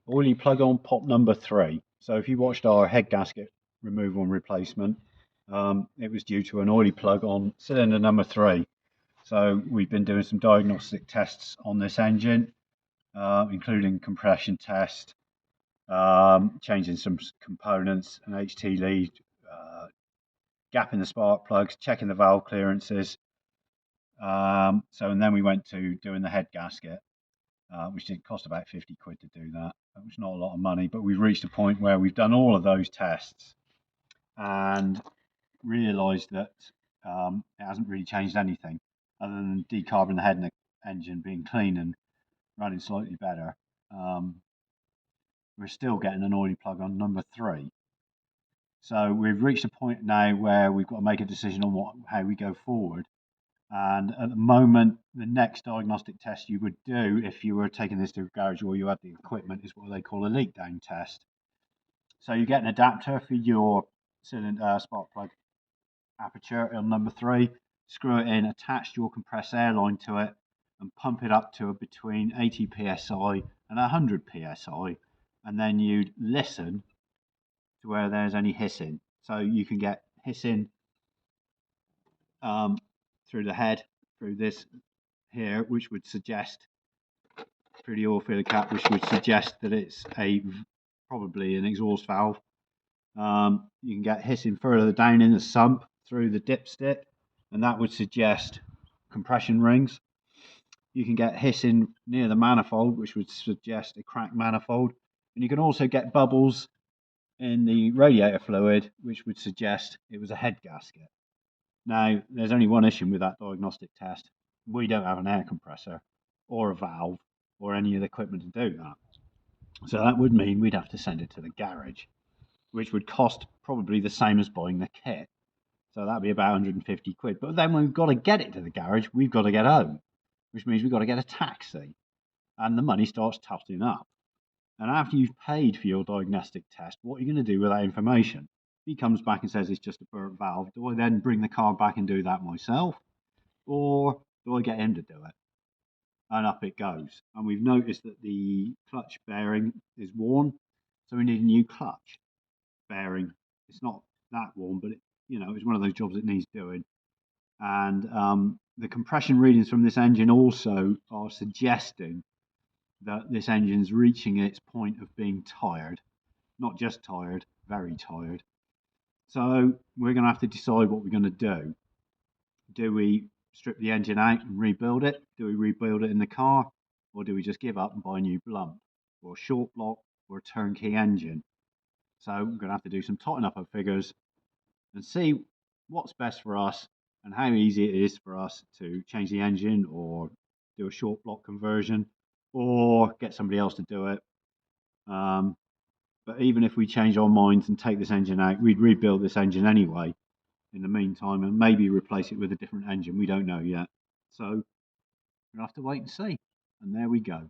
Oily plug on pop number 3. So if you watched our head gasket removal and replacement, it was due to an oily plug on cylinder number 3. So we've been doing some diagnostic tests on this engine, including compression test, changing some components, an HT lead, gap in the spark plugs, checking the valve clearances. And then we went to doing the head gasket, which did cost about 50 quid to do that. That was not a lot of money, but we've reached a point where we've done all of those tests and realised that it hasn't really changed anything other than decarbing the head and the engine being clean and running slightly better. We're still getting an oily plug on number 3. So we've reached a point now where we've got to make a decision on how we go forward. And at the moment, the next diagnostic test you would do if you were taking this to a garage or you had the equipment is what they call a leak down test. So you get an adapter for your cylinder spark plug aperture on number 3, screw it in, attach your compressed air line to it, and pump it up to between 80 psi and 100 psi. And then you'd listen to where there's any hissing. So you can get hissing through the head, through this here, which would suggest, through the oil filler cap, which would suggest that it's probably an exhaust valve. You can get hissing further down in the sump through the dipstick, and that would suggest compression rings. You can get hissing near the manifold, which would suggest a cracked manifold. And you can also get bubbles in the radiator fluid, which would suggest it was a head gasket. Now, there's only one issue with that diagnostic test. We don't have an air compressor or a valve or any of the equipment to do that. So that would mean we'd have to send it to the garage, which would cost probably the same as buying the kit. So that'd be about 150 quid. But then when we've got to get it to the garage, we've got to get home, which means we've got to get a taxi. And the money starts toppling up. And after you've paid for your diagnostic test, what are you going to do with that information? If he comes back and says it's just a burnt valve, do I then bring the car back and do that myself? Or do I get him to do it? And up it goes. And we've noticed that the clutch bearing is worn, so we need a new clutch bearing. It's not that worn, but it's one of those jobs that needs doing. And the compression readings from this engine also are suggesting that this engine's reaching its point of being tired. Not just tired, very tired. So we're going to have to decide what we're going to do. Do we strip the engine out and rebuild it? Do we rebuild it in the car? Or do we just give up and buy a new blunt or a short block or a turnkey engine? So we're going to have to do some totting up of figures and see what's best for us and how easy it is for us to change the engine or do a short block conversion or get somebody else to do it. But even if we change our minds and take this engine out, we'd rebuild this engine anyway in the meantime and maybe replace it with a different engine. We don't know yet. So we'll have to wait and see. And there we go.